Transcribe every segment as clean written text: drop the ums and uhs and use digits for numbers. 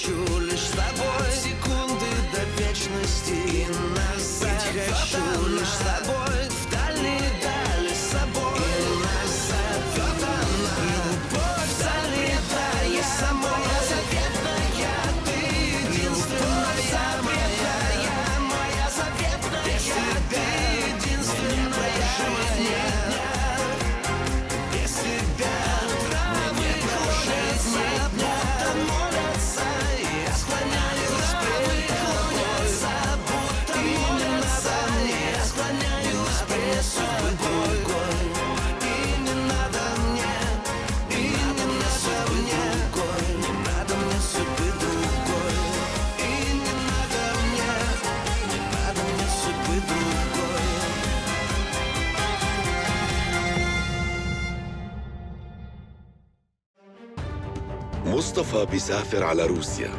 хочу лишь с тобой секунды до вечности. И назад хочу лишь с тобой в дальние дали с собой. И назад вот она, любовь залетая самой. Заветная, ты единственная моя заветная. Без тебя единственная жизнь. Без тебя травы клонятся, будто молятся. Я склоняюсь пред тобой, будто молятся. Я склоняюсь пред тобой. И не надо мне, и не надо мне, не надо мне судьбы другой. И не надо мне судьбы другой. مصطفى بيسافر على روسيا.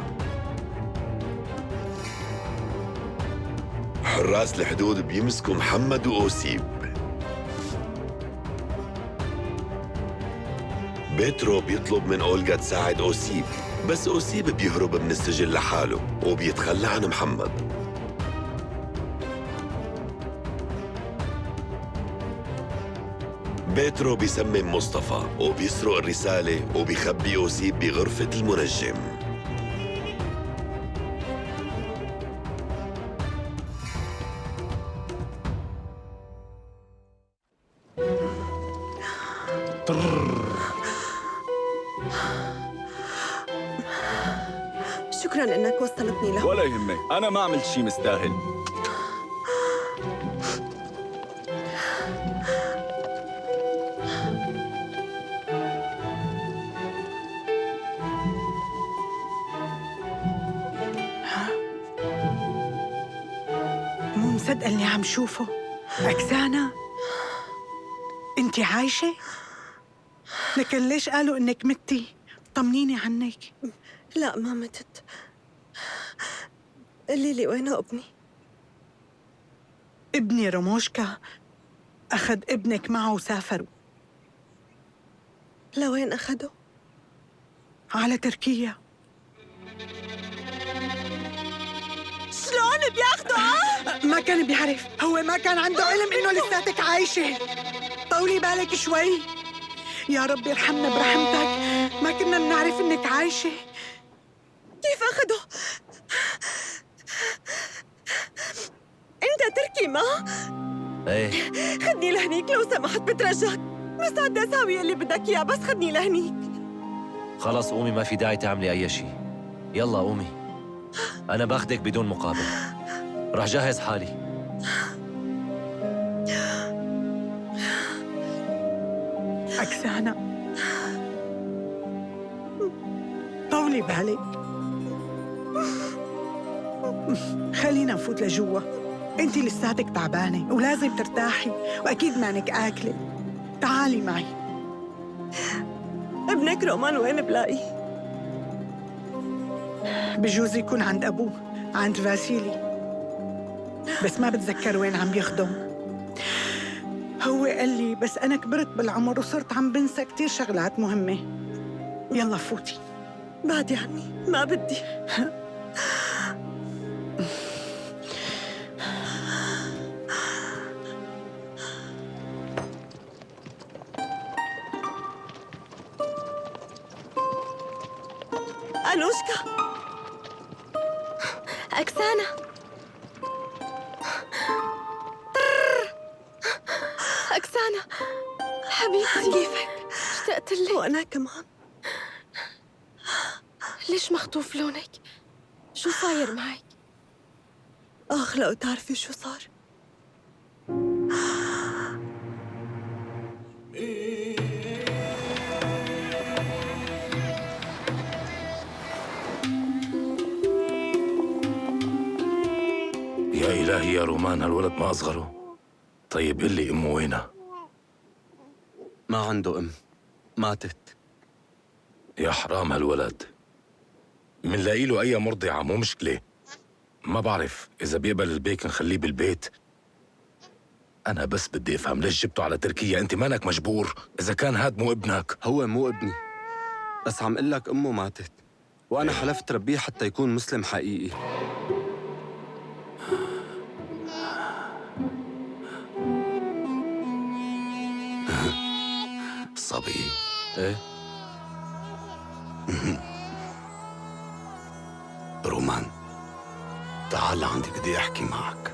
حراس الحدود بيمسكوا محمد وأوسيب. بيترو بيطلب من أولغا تساعد أوسيب، بس أوسيب بيهرب من السجن لحاله وبيتخلى عن محمد. بيترو بيسمم مصطفى وبيسرق الرسالة وبيخبي أوسيب بغرفة المنجم. شكراً إنك وصلتني له. ولا يهمك، أنا ما عملت شي مستاهل. مو مصدقة اللي عم شوفه. أكسانا، أنتِ عايشة؟ لكن ليش قالوا إنك متي؟ طمنيني عنك. لا ما متت. قولي لي وينه ابني؟ ابني رموشكا أخذ ابنك معه وسافروا. لوين أخده؟ على تركيا. شلون بياخده؟ ما كان بيعرف، هو ما كان عنده علم إنه لساتك عايشة. طولي بالك شوي. يا رب يرحمنا برحمتك، ما كنا بنعرف إنك عايشة. كيف أخده؟ أنت تركي ما؟ ايه خدني لهنيك لو سمحت بترجاك. مستعدة أساوي اللي بدك إياه، بس خدني لهنيك. خلص قومي، ما في داعي تعملي أي شيء. يلا قومي، أنا باخدك بدون مقابل. رح جهز حالي. أكسانا، طولي بالك. خلينا نفوت لجوا. انتي لساتك تعبانة ولازم ترتاحي، وأكيد مانك آكلة. تعالي معي. ابنك رومان وين بلاقيه؟ بجوز يكون عند أبوه، عند فاسيلي، بس ما بتذكر وين عم يخدم. هو قال لي بس أنا كبرت بالعمر وصرت عم بنسى كتير شغلات مهمة. يلا فوتي. بعدي عني، ما بدي. أنوشكا، أكسانا، أكسانا حبيبتي، كيفك؟ اشتقت لك. وأنا كمان. ليش مخطوف لونك؟ شو صاير معك؟ آخ لو تعرفي شو صار. يا إلهي يا رومان، هالولد ما أصغره. طيب قل لي أمه وينها؟ ما عنده أم، ماتت. يا حرام هالولد. منلاقي له أي مرضعة، مو مشكلة. ما بعرف إذا بيقبل البيك نخليه بالبيت. أنا بس بدي أفهم ليش جبته على تركيا؟ أنت مانك مجبور إذا كان هاد مو ابنك. هو مو ابني، بس عم قلك أمه ماتت. وأنا حلفت ربيه حتى يكون مسلم حقيقي. صبي، إيه؟ رومان، تعال عندي بدي أحكي معك.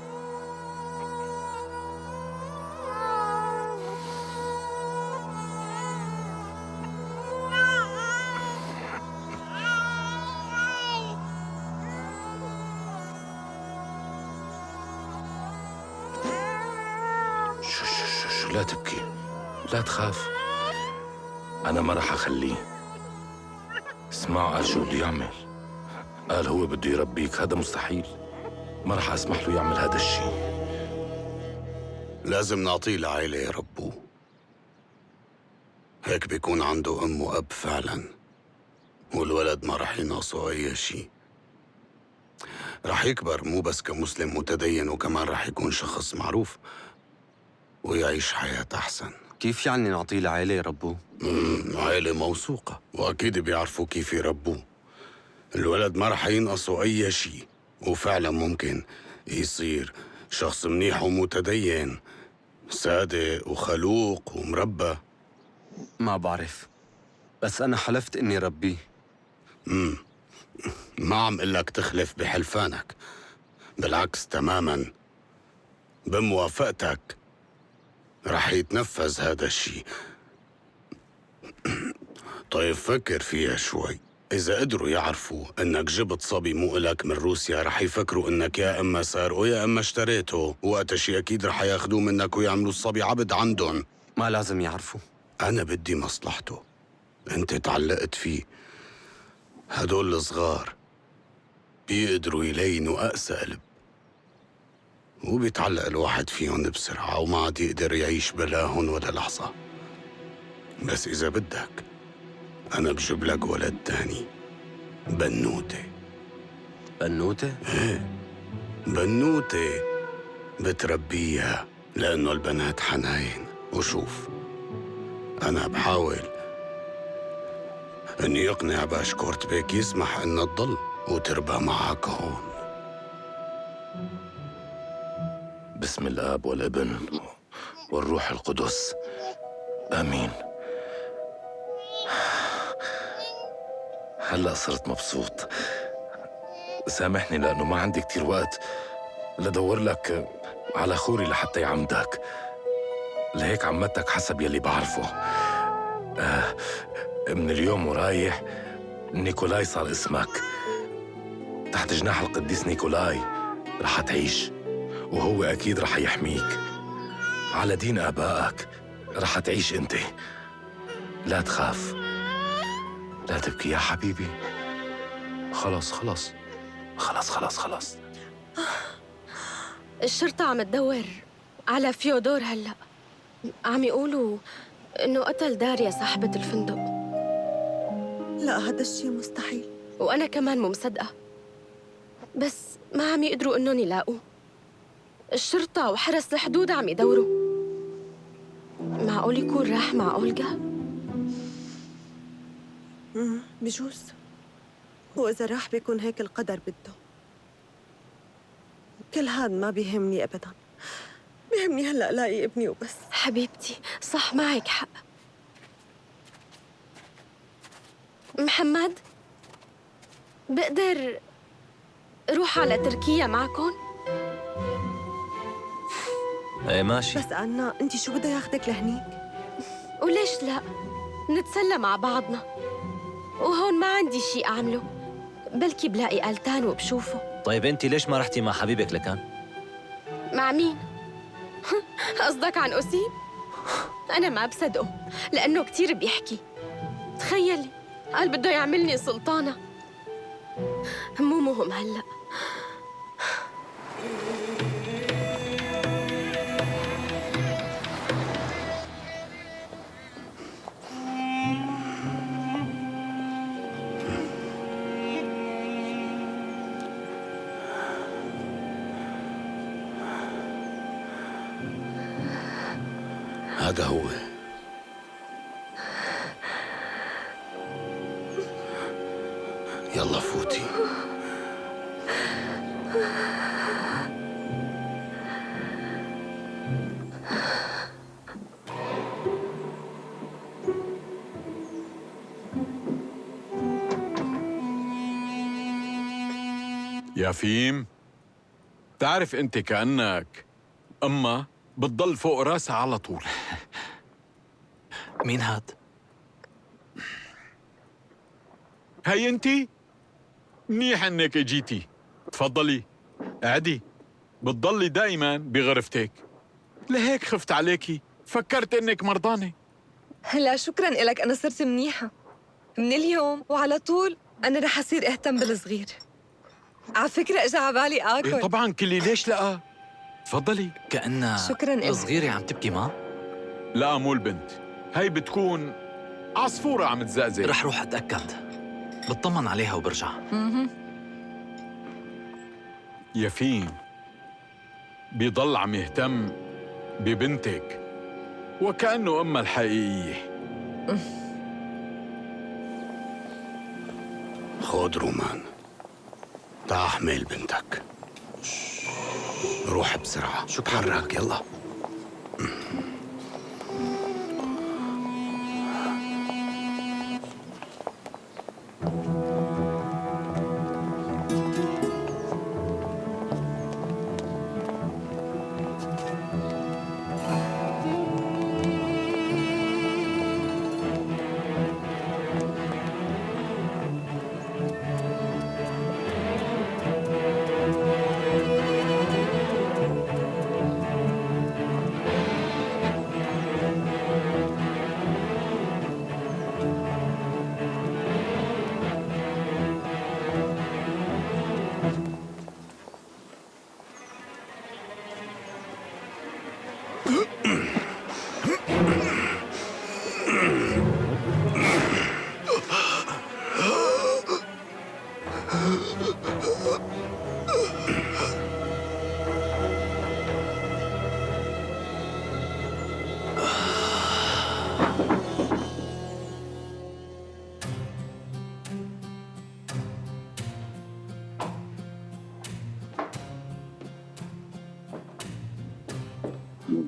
شو لا تبكي، لا تخاف، أنا ما رح أخليه. اسمعوا قال شو بده يعمل. قال هو بده يربيك، هذا مستحيل، ما رح أسمح له يعمل هذا الشيء. لازم نعطيه لعائلة يربوه، هيك بيكون عنده أم وأب فعلا، والولد ما رح ينقصه أي شيء. رح يكبر مو بس كمسلم متدين، وكمان رح يكون شخص معروف ويعيش حياة أحسن. كيف يعني نعطيه لعائلة يربوه؟ عائلة موثوقة وأكيد بيعرفوا كيف يربوه. الولد ما رح ينقصه أي شيء، وفعلا ممكن يصير شخص منيح ومتدين، صادق وخلوق ومربى. ما بعرف، بس أنا حلفت إني ربيه. ما عم قلك تخلف بحلفانك، بالعكس تماما، بموافقتك رح يتنفذ هذا الشيء. طيب فكر فيها شوي، إذا قدروا يعرفوا إنك جبت صبي مو إلك من روسيا، رح يفكروا إنك يا إما سارقه يا إما اشتريته، وقت شي أكيد رح ياخدوه منك ويعملوا الصبي عبد عندهم. ما لازم يعرفوا. أنا بدي مصلحته، أنت تعلقت فيه. هدول الصغار بيقدروا يلينوا أقسى قلب، وبيتعلق الواحد فيهم بسرعة وما عاد يقدر يعيش بلاهن ولا لحظة. بس إذا بدك أنا بجيب لك ولد تاني، بنوتة. بنوتة؟ بنوتة بتربيها، لأنه البنات حناين. وشوف، أنا بحاول إني يقنع باش كورتبيك يسمح إنها تضل وتربى معك هون. بسم الآب والابن والروح القدس، آمين. هلأ صرت مبسوط. سامحني لأنه ما عندي كتير وقت لدور لك على خوري لحتى يعمدك، لهيك عمتك حسب يلي بعرفه. من اليوم ورايح نيكولاي صار اسمك. تحت جناح القديس نيكولاي رح تعيش، وهو أكيد رح يحميك. على دين آبائك رح تعيش أنت. لا تخاف، لا تبكي يا حبيبي. خلص خلص خلص خلص خلص. الشرطة عم تدور على فيودور هلأ، عم يقولوا إنه قتل داريا صاحبة الفندق. لا، هذا الشيء مستحيل. وأنا كمان مو مصدقة، بس ما عم يقدروا إنهم يلاقوه. الشرطة وحرس الحدود عم يدوروا. معقول يكون راح مع أولغا؟ بجوز، وإذا راح بيكون هيك القدر بده. كل هاد ما بيهمني أبداً، بيهمني هلأ لاقي ابني وبس. حبيبتي صح، معك حق. محمد، بقدر روح على تركيا معكم؟ ايه ماشي. بس أنا أنت شو بده ياخدك لهنيك؟ وليش لا؟ نتسلى مع بعضنا، وهون ما عندي شيء أعمله، بلكي بلاقي ألتان وبشوفه. طيب انت ليش ما رحتي مع حبيبك لكان؟ مع مين؟ قصدك عن أسيب؟ أنا ما بصدقه لأنه كتير بيحكي. تخيلي، قال بده يعملني سلطانة. مو مهم هلأ. هذا هو. يلا يا فيم، تعرف انت كأنك أما بتضل فوق راسها على طول. مين هاد؟ هي انت؟ منيح انك اجيتي. تفضلي قعدي. بتضلي دايما بغرفتك، لهيك خفت عليكي، فكرت انك مرضانة. لا شكراً إلك، أنا صرت منيحة من اليوم وعلى طول. أنا رح أصير أهتم بالصغير. على فكرة إجا على بالي آكل. إيه طبعا، كلي ليش لا. تفضلي. كأنها شكراً إلك. صغيرة عم تبكي ما؟ لا مو البنت، هي بتكون عصفورة عم تزقزق. رح روح أتأكد، بطمن عليها وبرجع. يا فين بيضل عم يهتم ببنتك وكأنه أمها الحقيقية. خود رومان، تعا احمل بنتك. روح بسرعة. شكراً. تحرك يلا.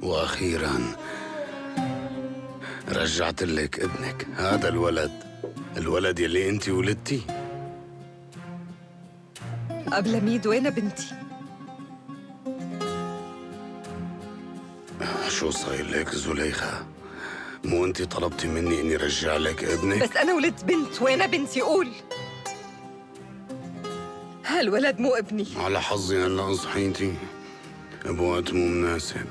وأخيراً رجعت لك ابنك، هذا الولد يلي انت ولدتي. قبل ميد وين بنتي؟ شو صاير لك زليخة؟ مو انت طلبتي مني اني رجع لك ابنك؟ بس أنا ولدت بنت، وين بنتي؟ قول. هالولد مو ابني. على حظي هلا صحيتي بوقت مو مناسب.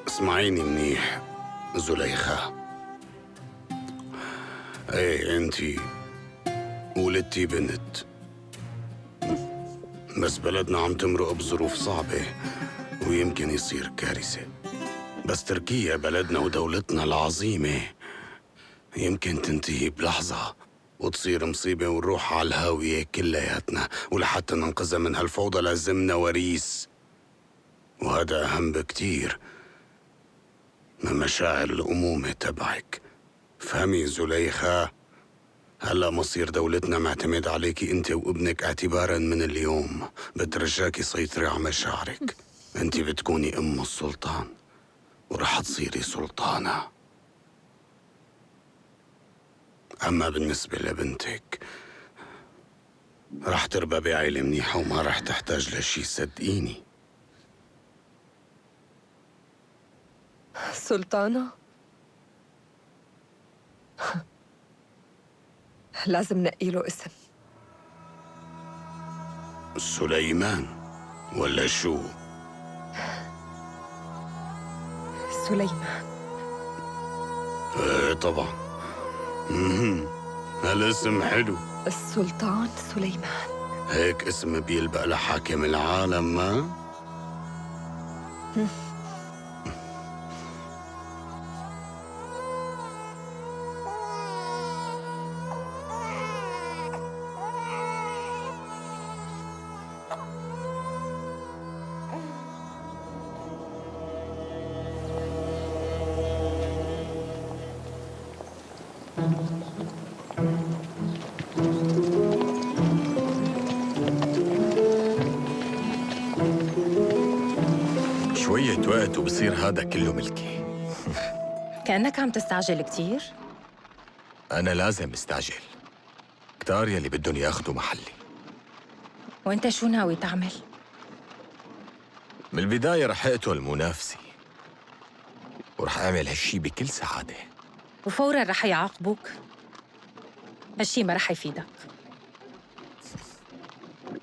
اسمعيني منيح زليخة، ايه انتي ولدتي بنت، بس بلدنا عم تمرق بظروف صعبة ويمكن يصير كارثة. بس تركيا بلدنا ودولتنا العظيمة يمكن تنتهي بلحظة وتصير مصيبة ونروح على الهاوية كلياتنا، ولحتى ننقذها من هالفوضى لازمنا وريث، وهذا أهم بكتير من مشاعر الأمومة تبعك. فهمي زليخة، هلا مصير دولتنا معتمد عليكي انت وابنك اعتبارا من اليوم. بترجاكي سيطري على مشاعرك. انت بتكوني ام السلطان ورح تصيري سلطانة. اما بالنسبة لبنتك رح تربى بعيلة منيحة وما رح تحتاج لشي، صدقيني. سلطانة؟ لازم نقي له اسم. سليمان ولا شو؟ سليمان. ايه طبعا. هالاسم حلو. السلطان سليمان. هيك اسم بيلبق لحاكم العالم ما؟ شوية وقت وبصير هذا كله ملكي. كأنك عم تستعجل كتير. أنا لازم استعجل، كتار يلي بدهم ياخدوا محلي. وانت شو ناوي تعمل؟ من البداية رح أقتل منافسي ورح أعمل هالشي بكل سعادة. وفورا رح يعاقبوك. هالشي ما رح يفيدك.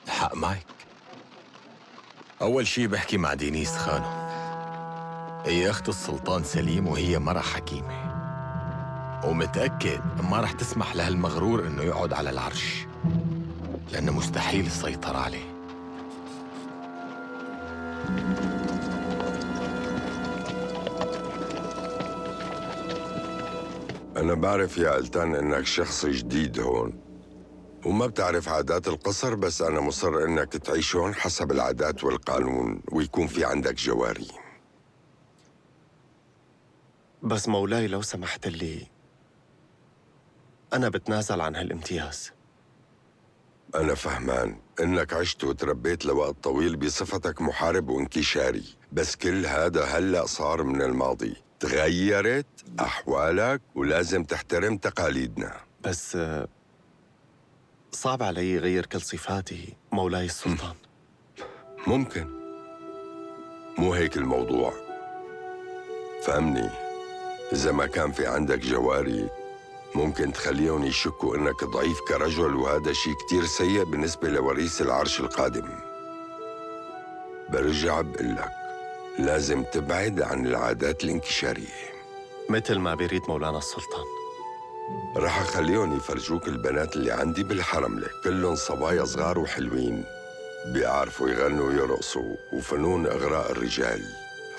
الحق معك. أول شي بحكي مع دينيس خانم، هي أخت السلطان سليم وهي مرة حكيمة، ومتأكد ما رح تسمح لهالمغرور إنه يقعد على العرش، لأنه مستحيل السيطرة عليه. أنا بعرف يا ألتان إنك شخص جديد هون وما بتعرف عادات القصر، بس أنا مصر إنك تعيش هون حسب العادات والقانون ويكون في عندك جواري. بس مولاي لو سمحت لي، أنا بتنازل عن هالامتياز. أنا فهمان إنك عشت وتربيت لوقت طويل بصفتك محارب وانكشاري، بس كل هذا هلأ صار من الماضي. تغيرت أحوالك ولازم تحترم تقاليدنا. بس صعب علي غير كل صفاتي مولاي السلطان. ممكن، مو هيك الموضوع. فهمني، إذا ما كان في عندك جواري ممكن تخليهم يشكوا إنك ضعيف كرجل، وهذا شيء كتير سيء بالنسبة لوريث العرش القادم. برجع بقلك لازم تبعد عن العادات الانكشارية مثل ما بيريد مولانا السلطان. رح أخليهم يفرجوك البنات اللي عندي بالحرملة، كلهم صبايا صغار وحلوين، بيعرفوا يغنوا ويرقصوا وفنون إغراء الرجال.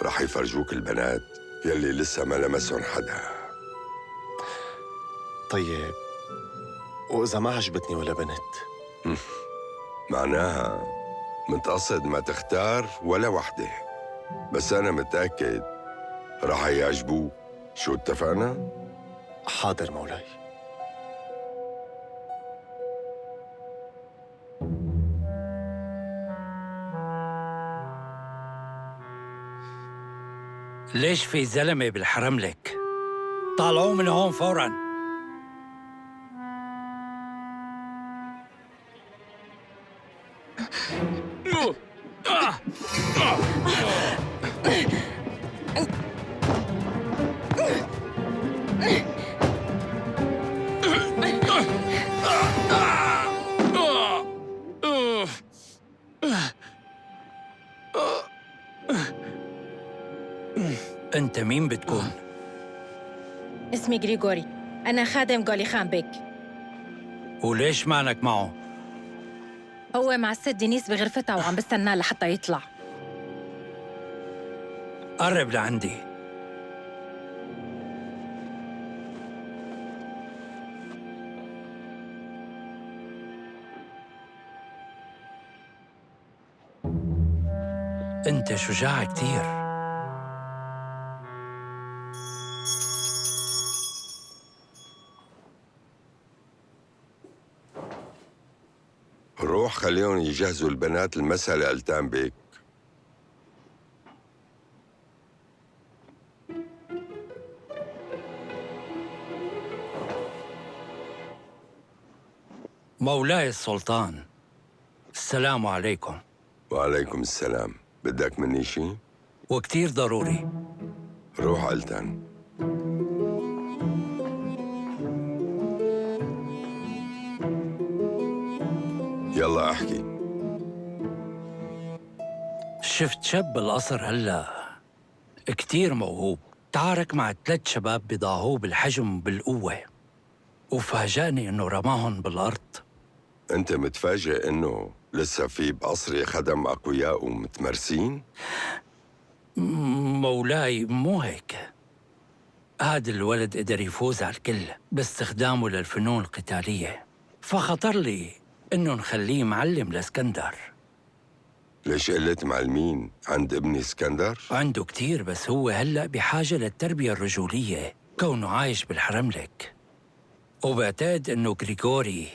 رح يفرجوك البنات يلي لسه ما لمسهم حدا. طيب، وإذا ما عجبتني ولا بنت؟ معناها متقصد ما تختار ولا وحدة، بس أنا متأكد رح يعجبوك. شو اتفقنا؟ حاضر مولاي. ليش في زلمة بالحرم لك؟ طالعوه من هون فوراً. أنت مين بتكون؟ اسمي غريغوري، أنا خادم غولي خان بيك. وليش معنك معه؟ هو مع الست دينيس بغرفتها وعم بستناه لحتى يطلع. قرب لعندي. أنت شجاع كتير. روح خليهم يجهزوا البنات المسألة ألتان بيك. مولاي السلطان، السلام عليكم. وعليكم السلام. بدك مني شي؟ وكتير ضروري. روح ألتان. يلا احكي. شفت شاب بالقصر هلا كتير موهوب، تعارك مع 3 شباب بضاهوه بالحجم وبالقوة، وفاجأني إنه رماهم بالأرض. أنت متفاجئ إنه لسه في بقصري خدم أقوياء ومتمرسين؟ مولاي مو هيك. هذا الولد قدر يفوز على الكل باستخدامه للفنون القتالية، فخطر لي إنه نخليه معلم لاسكندر. ليش قلت معلمين عند ابني اسكندر؟ عنده كتير، بس هو هلأ بحاجة للتربية الرجولية كونه عايش بالحرملك. وبعتقد إنه غريغوري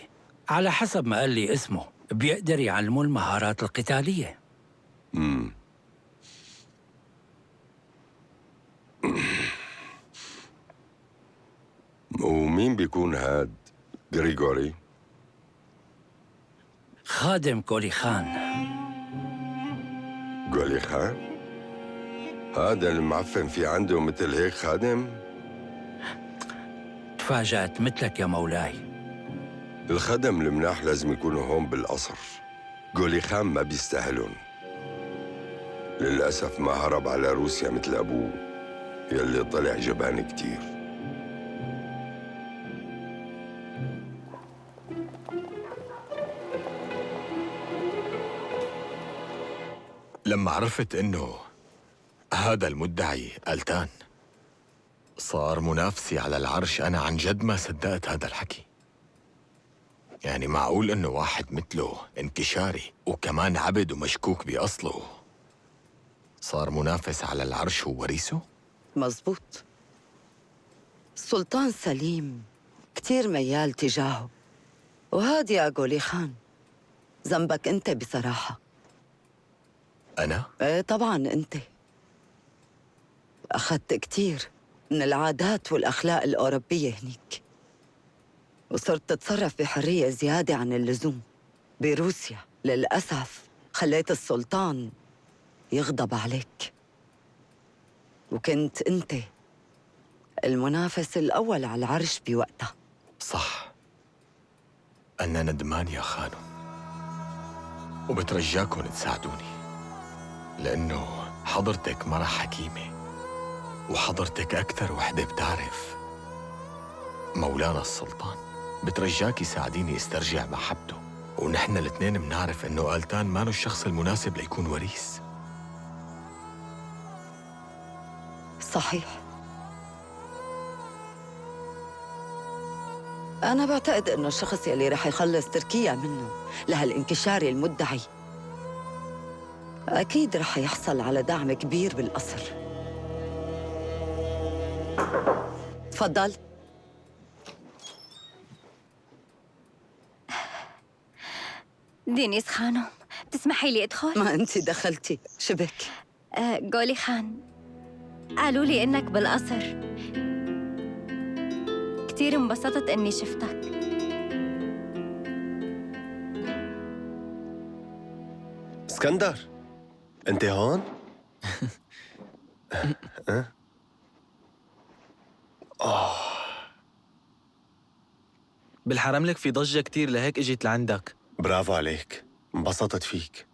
على حسب ما قال لي اسمه بيقدر يعلمه المهارات القتالية. ومين بيكون هاد غريغوري؟ خادم كولي خان. قولي خان؟ هذا المعفن في عنده مثل هيك خادم؟ تفاجأت مثلك يا مولاي. الخدم المناح لازم يكونوا هون بالقصر. قولي خان ما بيستاهلون. للأسف ما هرب على روسيا مثل أبوه يلي طلع جبان كتير. لما عرفت إنه هذا المدعي ألتان صار منافسي على العرش، أنا عن جد ما صدقت هذا الحكي. يعني معقول إنه واحد مثله انكشاري وكمان عبد ومشكوك بأصله صار منافس على العرش ووريثه؟ مزبوط. السلطان سليم كتير ميال تجاهه، وهاد يا قولي خان ذنبك انت بصراحة. أنا؟ ايه طبعاً انت. أخذت كتير من العادات والأخلاق الأوروبية هنيك، وصرت تتصرف بحرية زيادة عن اللزوم. بروسيا للأسف خليت السلطان يغضب عليك، وكنت أنت المنافس الأول على العرش بوقتها. صح، أنا ندمان يا خانو، وبترجاكم تساعدوني، لأنه حضرتك مرة حكيمة، وحضرتك أكثر وحدة بتعرف مولانا السلطان. بترجاكي ساعديني استرجع محبته، ونحن الاثنين بنعرف إنه ألتان مانو الشخص المناسب ليكون وريث. صحيح. أنا بعتقد إنه الشخص يلي رح يخلص تركيا منه لهالانكشاري المدعي أكيد رح يحصل على دعم كبير بالقصر. تفضل. دينيس خانم، تسمحي لي أدخل؟ ما أنت دخلتي، شبك؟ قولي خان، قالوا لي إنك بالقصر. كتير انبسطت إني شفتك. اسكندر، أنت هون؟ بالحرم لك في ضجة كتير لهيك اجيت لعندك. برافو عليك، انبسطت فيك.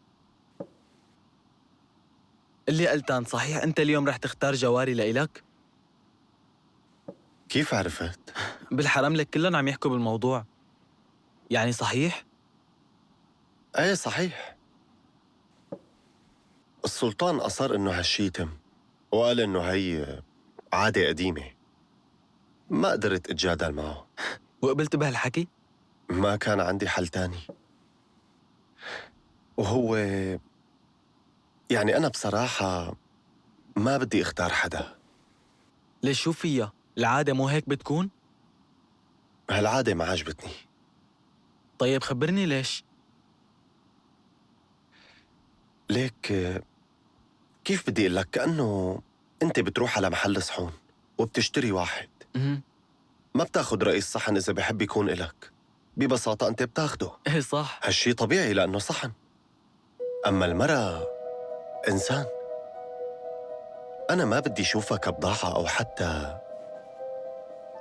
اللي ألتان، صحيح أنت اليوم رح تختار جواري لإلك؟ كيف عرفت؟ بالحرم لك كلهم عم يحكوا بالموضوع. يعني صحيح؟ ايه صحيح. السلطان أصر إنه هالشي يتم، وقال إنه هي عادة قديمة. ما قدرت أتجادل معه. وقبلت بهالحكي؟ ما كان عندي حل تاني. وهو يعني أنا بصراحة ما بدي اختار حدا. ليش؟ شو فيها؟ العادة مو هيك بتكون؟ هالعادة ما عجبتني. طيب خبرني ليش؟ ليك كيف بدي أقول لك، كأنه أنت بتروح على محل صحون وبتشتري واحد. ما بتاخد رئيس صحن إذا بحب يكون إلك، ببساطة أنت بتاخده. إيه صح. هالشي طبيعي لأنه صحن. أما المرأة إنسان. أنا ما بدي شوفها كبضاعة أو حتى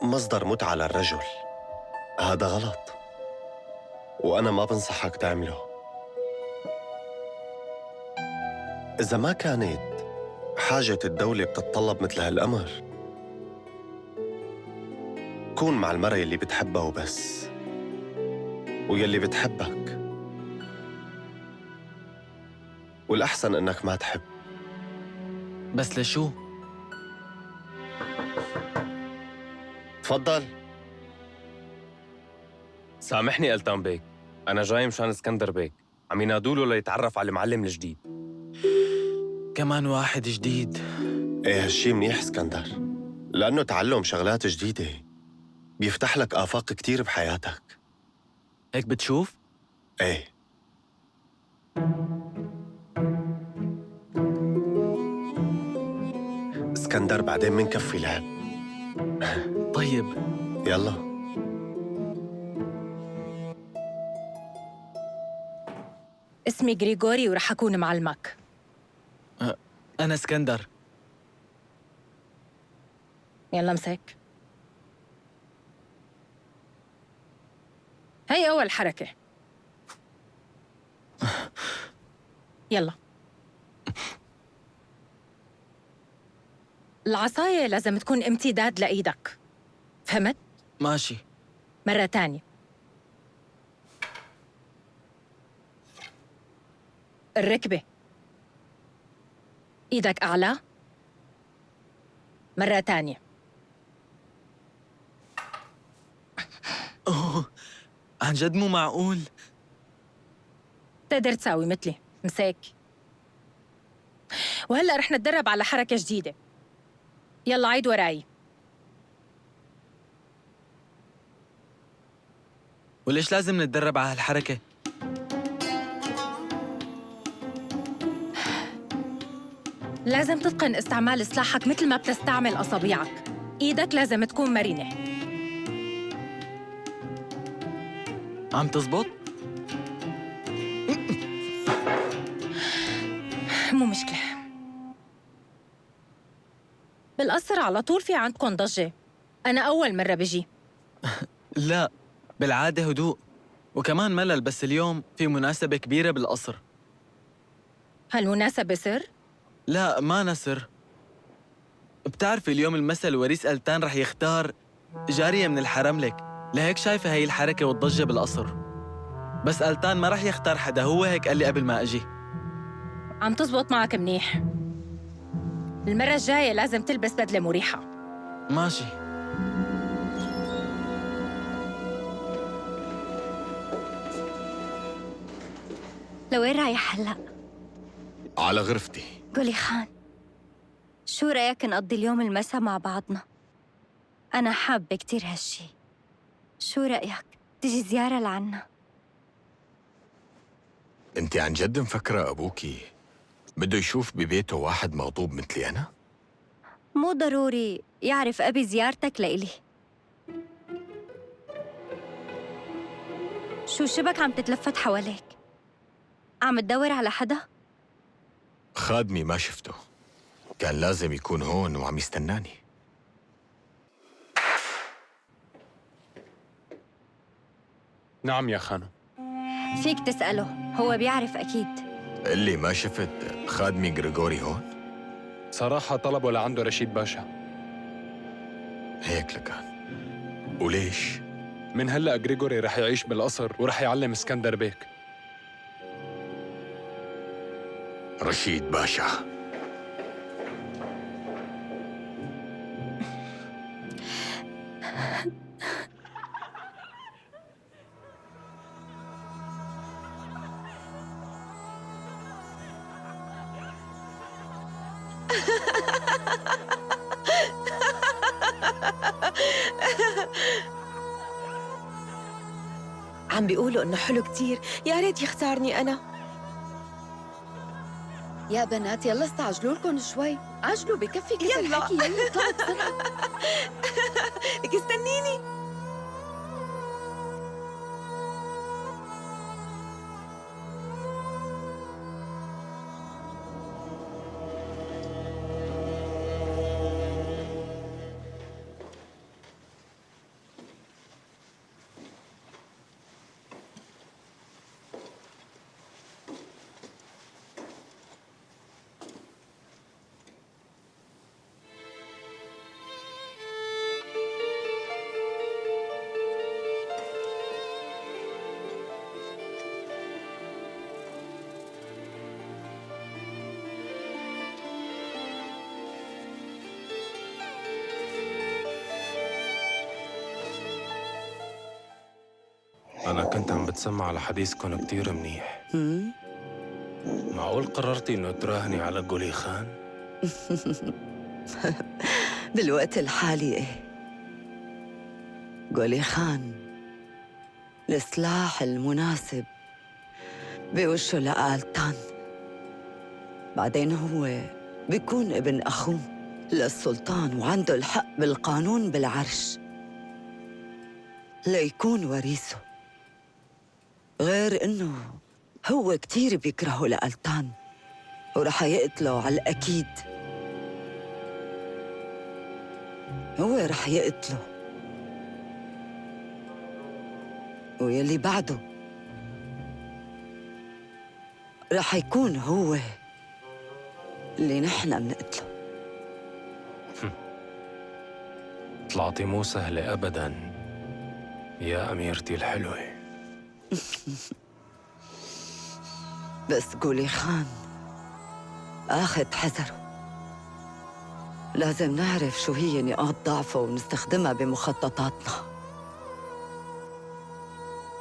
مصدر متعة للرجل. هذا غلط، وأنا ما بنصحك تعمله. إذا ما كانت حاجة الدولة بتتطلب مثل هالأمر، كون مع المرأة اللي بتحبها وبس، ويلي بتحبك. والأحسن إنك ما تحب. بس لشو؟ تفضل. سامحني ألتان بيك، أنا جاي مشان اسكندر بيك، عم ينادوله ليتعرف على المعلم الجديد. كمان واحد جديد؟ إيه هالشي منيح اسكندر، لأنه تعلم شغلات جديدة بيفتح لك آفاق كتير بحياتك. هيك بتشوف؟ إيه. اسكندر بعدين منكفي لعب. طيب. يلا. اسمي غريغوري ورح أكون معلمك. أنا اسكندر. يلا امسك. هي أول حركة. يلا. العصاية لازم تكون امتداد لإيدك، فهمت؟ ماشي. مرة تانية. الركبة إيدك أعلى. مرة تانية. أوه، عن جد مو معقول. تقدر تساوي مثلي، مساك. وهلأ رح نتدرب على حركة جديدة. يلا عيد وراي. وليش لازم نتدرب على هالحركة؟ لازم تتقن استعمال سلاحك مثل ما بتستعمل أصابيعك. إيدك لازم تكون مرنة. عم تزبط؟ مو مشكلة. بالقصر على طول في عندكم ضجة. أنا أول مرة بجي. لا، بالعادة هدوء وكمان ملل، بس اليوم في مناسبة كبيرة بالقصر. هالمناسبة سر؟ لا، ما نسر. بتعرفي اليوم المثل وريث ألتان رح يختار جارية من الحرملك، لهيك شايفة هاي الحركة والضجة بالقصر. بس ألتان ما رح يختار حدا، هو هيك قال لي قبل ما أجي. عم تزبط معك منيح. المرة الجاية لازم تلبس بدلة مريحة. ماشي. لوين رايح هلأ؟ على غرفتي. قولي خان، شو رأيك نقضي اليوم المساء مع بعضنا؟ أنا حابة كتير هالشي. شو رأيك؟ تجي زيارة لعنا؟ انت عن جد مفكرة أبوكي بده يشوف ببيته واحد مغضوب مثلي أنا؟ مو ضروري يعرف أبي زيارتك لإلي. شو شبك عم تتلفت حواليك؟ عم تدور على حدا؟ خادمي ما شفته، كان لازم يكون هون وعم يستناني. نعم يا خانم. فيك تسأله، هو بيعرف أكيد. اللي ما شفت خادمي غريغوري هون؟ صراحة طلبه لعنده رشيد باشا. هيك لكان. وليش؟ من هلأ غريغوري رح يعيش بالقصر ورح يعلم اسكندر بيك. رشيد باشا. عم بيقولوا إنه حلو كتير، يا ريت يختارني أنا. يا بنات يلا استعجلوا لكم شوي، عجلوا بكفي كتر يلا. حكي. يلا اطلعوا بسرعة. لك استنيني. أنا كنت عم بتسمع على حديثكم كتير منيح. معقول قررتي إنه تراهني على غولي خان؟ بالوقت الحالي ايه. غولي خان السلاح المناسب بوشه لآلتان. بعدين هو بيكون ابن أخوه للسلطان وعنده الحق بالقانون بالعرش ليكون وريثه. غير إنه هو كتير بيكرهه لألتان ورح يقتله على الأكيد. هو رح يقتله، ويلي بعده رح يكون هو اللي نحن منقتله. طلعتي مو سهلة أبداً يا أميرتي الحلوة. بس قولي خان آخذ حذره. لازم نعرف شو هي نقاط ضعفه ونستخدمها بمخططاتنا.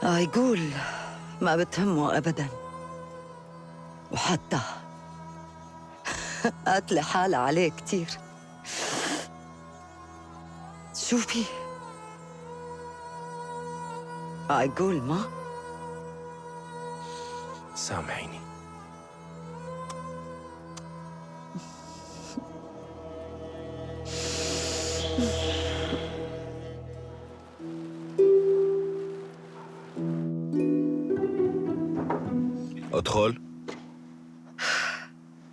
يقول ما بتهمه أبداً، وحتى قاتلة حالة عليه كتير. شوفي يقول ما سامحيني. ادخل.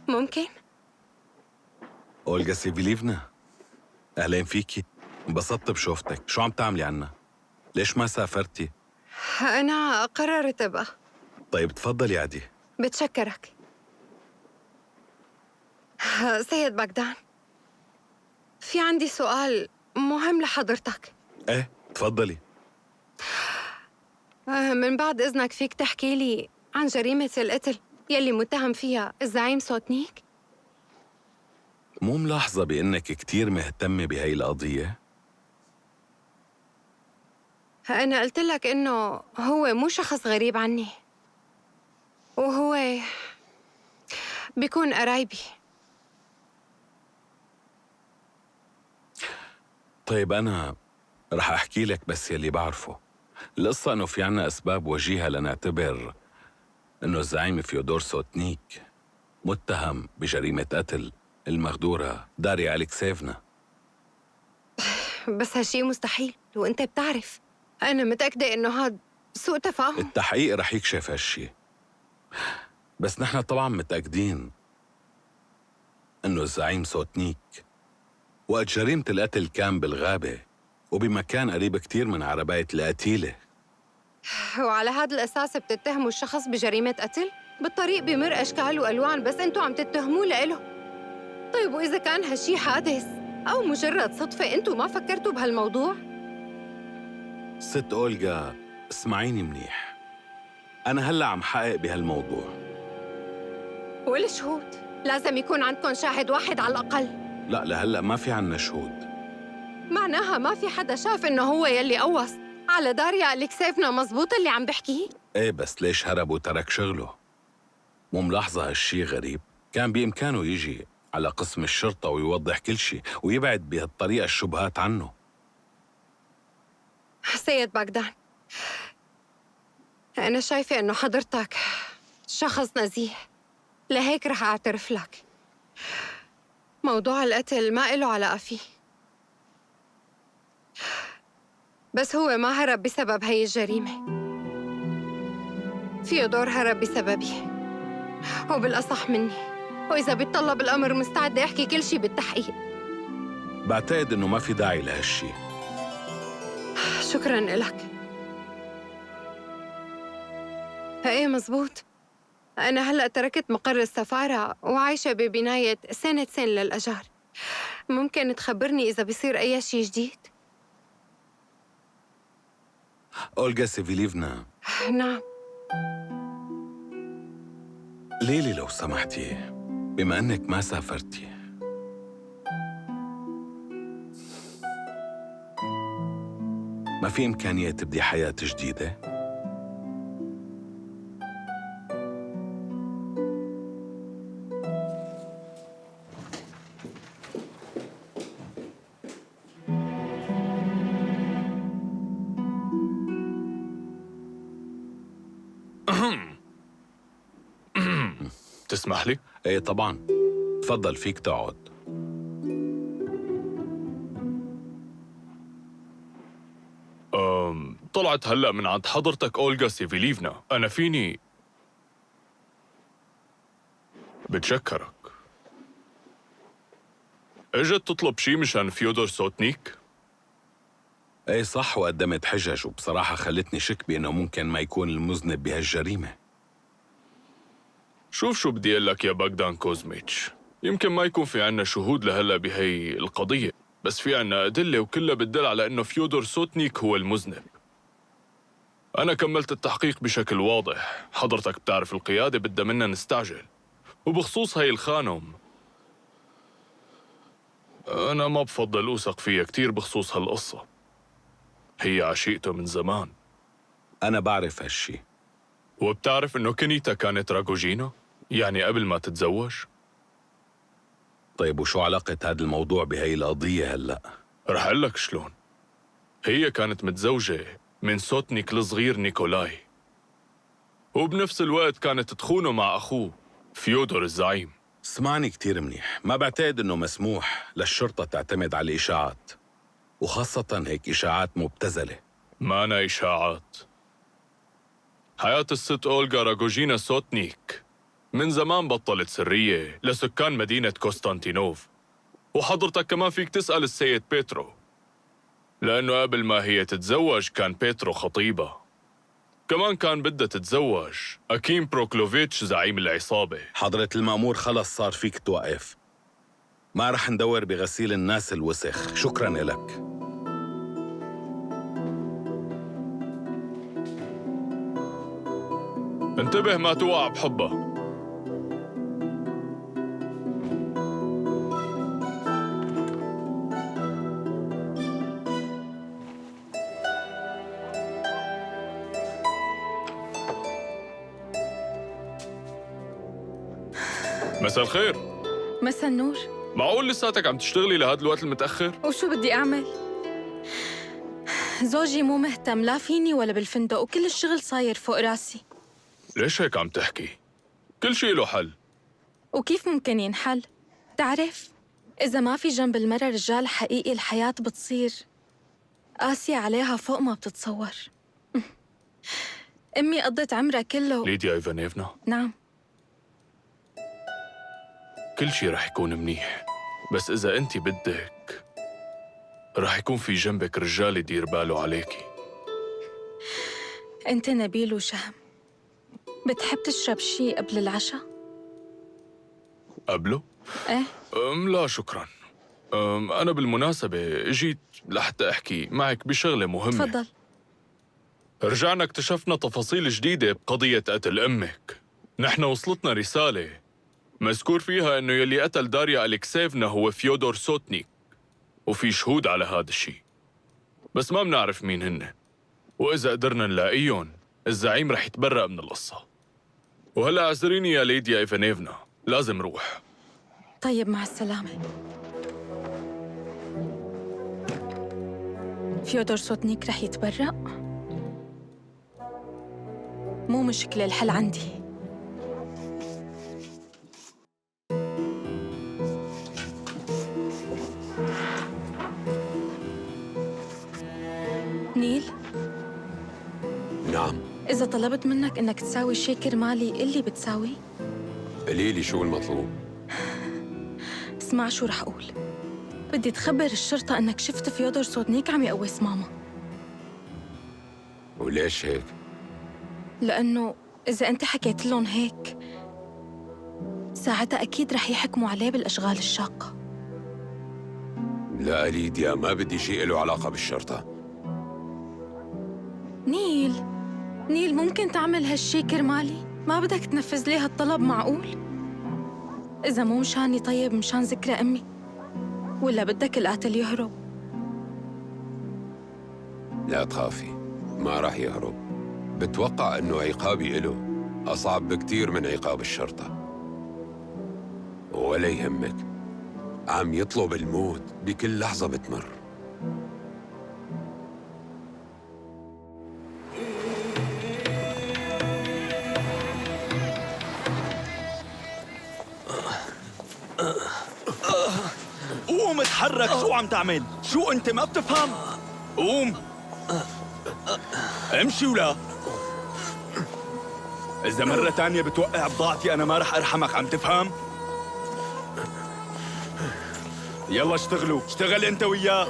ممكن؟ أولغا سيفيليفنا، أهلين فيكي. انبسطت بشوفتك. شو عم تعملي عنا؟ ليش ما سافرتي؟ أنا قررت أبقى. طيب تفضلي عادي. بتشكرك. سيد بغدان، في عندي سؤال مهم لحضرتك. ايه تفضلي. من بعد إذنك فيك تحكي لي عن جريمة القتل يلي متهم فيها الزعيم سوتنيك؟ مو ملاحظة بأنك كتير مهتمة بهاي القضية؟ أنا قلت لك إنه هو مو شخص غريب عني، وهو بيكون قرايبي. طيب أنا رح أحكي لك بس يلي بعرفه. القصة إنه في عنا أسباب وجيهة لنعتبر إنه الزعيم فيودور سوتنيك متهم بجريمة قتل المغدورة داريا أليكسيفنا. بس هالشي مستحيل، وأنت بتعرف. أنا متأكدة إنه هاد سوء تفاهم. التحقيق رح يكشف هالشي، بس نحن طبعاً متأكدين إنه الزعيم سوتنيك وقت جريمة القتل كان بالغابة وبمكان قريب كتير من عرباية القتيلة. وعلى هذا الأساس بتتهموا الشخص بجريمة قتل؟ بالطريق بمر أشكال وألوان، بس أنتوا عم تتهموه لإله. طيب وإذا كان هالشي حادث أو مجرد صدفة، أنتوا ما فكرتوا بهالموضوع؟ ست أولغا اسمعيني منيح، أنا هلأ عم حقق بهالموضوع. والشهود؟ لازم يكون عندكم شاهد واحد على الأقل. لا لهلأ ما في عنا شهود. معناها ما في حدا شاف إنه هو يلي قوص على داريا أليكسيفنا، مزبوط اللي عم بحكيه؟ إيه بس ليش هرب وترك شغله؟ مو ملاحظة هالشي غريب؟ كان بإمكانه يجي على قسم الشرطة ويوضح كل شي ويبعد بهالطريقة الشبهات عنه. سيد بغدان، أنا شايفة إنه حضرتك شخص نزيه، لهيك رح أعترف لك. موضوع القتل ما إله علاقة فيه، بس هو ما هرب بسبب هي الجريمة. فيودور هرب بسببي، وبالأصح مني، وإذا بيتطلب الأمر مستعدة أحكي كل شي بالتحقيق. بعتقد إنه ما في داعي لهالشي. شكراً إلك. إيه مزبوط، أنا هلأ تركت مقر السفارة وعايشة ببناية سنة للأجار. ممكن تخبرني إذا بيصير أي شي جديد؟ أولغا سيفيليفنا. نعم. ليلي لو سمحتي، بما أنك ما سافرتي، ما في إمكانية تبدي حياة جديدة؟ تسمح لي؟ ايه طبعا، تفضل فيك تقعد. طلعت هلأ من عند حضرتك أولغا سيفيليفنا. أنا فيني بتشكرك. اجت تطلب شي مشان فيودور سوتنيك؟ ايه صح، وقدمت حجج، وبصراحة خلتني شك بأنه ممكن ما يكون المذنب بهالجريمة. شوف شو بدي اقول لك يا باغدان كوزميتش، يمكن ما يكون في عنا شهود لهلا بهي القضية، بس في عنا أدلة وكلها بتدل على إنه فيودور سوتنيك هو المذنب. أنا كملت التحقيق بشكل واضح، حضرتك بتعرف القيادة بدها منا نستعجل، وبخصوص هاي الخانم أنا ما بفضل أوثق فيها كتير بخصوص هالقصة. هي عشيقته من زمان. أنا بعرف هالشي. وبتعرف إنه كنيتا كانت راغوجينا؟ يعني قبل ما تتزوج؟ طيب وشو علاقة هذا الموضوع بهي القضية هلأ؟ رح أقول لك شلون. هي كانت متزوجة من سوتنيك الصغير نيكولاي، وبنفس الوقت كانت تخونه مع أخوه فيودور الزعيم. اسمعني كتير منيح، ما بعتقد إنه مسموح للشرطة تعتمد على الإشاعات، وخاصة هيك إشاعات مبتذلة. ما أنا إشاعات. حياة الست أولغا راغوجينا سوتنيك من زمان بطلت سرية لسكان مدينة كوستانتينوف، وحضرتك كمان فيك تسأل السيد بيترو، لأنه قبل ما هي تتزوج كان بيترو خطيبها. كمان كان بدها تتزوج أكيم بروكلوفيتش زعيم العصابة. حضرة المأمور خلص صار فيك توقف، ما رح ندور بغسيل الناس الوسخ. شكراً إلك. انتبه ما توقع بحبها. مساء الخير. مساء النور. معقول لساتك عم تشتغلي لهذا الوقت المتأخر؟ وشو بدي أعمل؟ زوجي مو مهتم لا فيني ولا بالفندق، وكل الشغل صاير فوق راسي. ليش هيك عم تحكي؟ كل شيء له حل. وكيف ممكن ينحل؟ تعرف، إذا ما في جنب المرأة رجال حقيقي الحياة بتصير قاسية عليها فوق ما بتتصور. أمي قضت عمرها كله. ليديا إيفانيفنا؟ نعم. كل شيء رح يكون منيح، بس إذا أنت بدك رح يكون في جنبك رجال يدير باله عليكي. أنت نبيل وشهم، بتحب تشرب شي قبل العشاء؟ قبله؟ إيه؟ لا شكراً. أنا بالمناسبة جيت لحتى أحكي معك بشغلة مهمة. تفضل. رجعنا اكتشفنا تفاصيل جديدة بقضية قتل أمك. نحن وصلتنا رسالة مذكور فيها إنه يلي قتل داريا أليكسيفنا هو فيودور سوتنيك، وفي شهود على هذا الشيء، بس ما بنعرف مين هن. وإذا قدرنا نلاقيهم الزعيم رح يتبرأ من القصة. وهلأ اعذريني يا ليديا إيفانيفنا، لازم روح. طيب مع السلامة. فيودور سوتنيك رح يتبرأ؟ مو مشكلة، الحل عندي. نيل؟ نعم. إذا طلبت منك إنك تساوي شي كرمالي، قلي بتساوي؟ قليلي شو المطلوب؟ اسمع شو رح أقول. بدي تخبر الشرطة إنك شفت فيودور سوتنيك عم يقوس ماما. وليش هيك؟ لأنه إذا أنت حكيت لهم هيك ساعتها أكيد رح يحكموا عليه بالأشغال الشاقة. لا ليديا، ما بدي شيء له علاقة بالشرطة. نيل ممكن تعمل هالشي كرمالي؟ ما بدك تنفذ لي هالطلب؟ معقول؟ إذا مو مشاني طيب مشان ذكرى أمي، ولا بدك القاتل يهرب؟ لا تخافي، ما راح يهرب. بتوقع إنه عقابي إله أصعب بكتير من عقاب الشرطة. ولا يهمك، عم يطلب الموت بكل لحظة بتمر. قوم اتحرك، شو عم تعمل؟ شو انت ما بتفهم؟ قوم امشي ولا إذا مرة تانية بتوقع بضاعتي أنا ما رح أرحمك، عم تفهم؟ يلا اشتغلوا، اشتغل أنت وياه.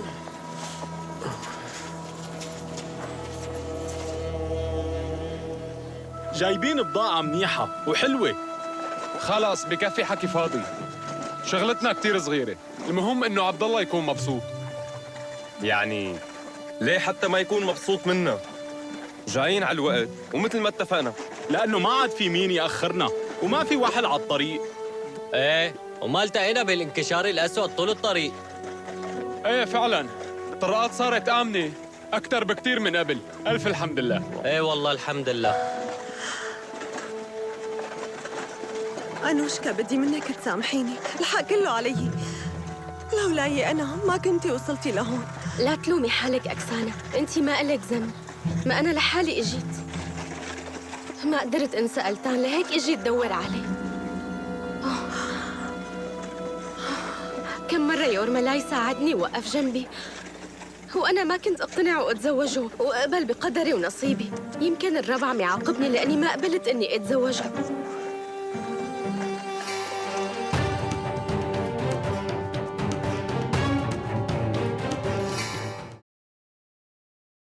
جايبين بضاعة منيحة وحلوة. خلاص بكفي حكي فاضي. شغلتنا كتير صغيرة، المهم إنه عبد الله يكون مبسوط. يعني ليه حتى ما يكون مبسوط منا؟ جايين على الوقت ومثل ما اتفقنا. لأنه ما عاد في مين يأخرنا وما في واحد على الطريق. ايه وما التقينا بالانكشار الأسود طول الطريق. ايه فعلا الطرقات صارت آمنة أكثر بكتير من قبل. ألف الحمد لله. ايه والله الحمد لله. أنوشكا بدي منك تسامحيني، الحق كله علي. لولاي أنا ما كنتي وصلتي لهون. لا تلومي حالك أكسانة، أنت ما إلك ذنب، ما أنا لحالي إجيت. ما قدرت أنسى ألتان لهيك إجيت دور عليه. كم مرة يورما لا يساعدني ووقف جنبي، وأنا ما كنت أقتنع وأتزوجه وأقبل بقدري ونصيبي. يمكن الرب عم يعاقبني لأني ما قبلت إني أتزوجه.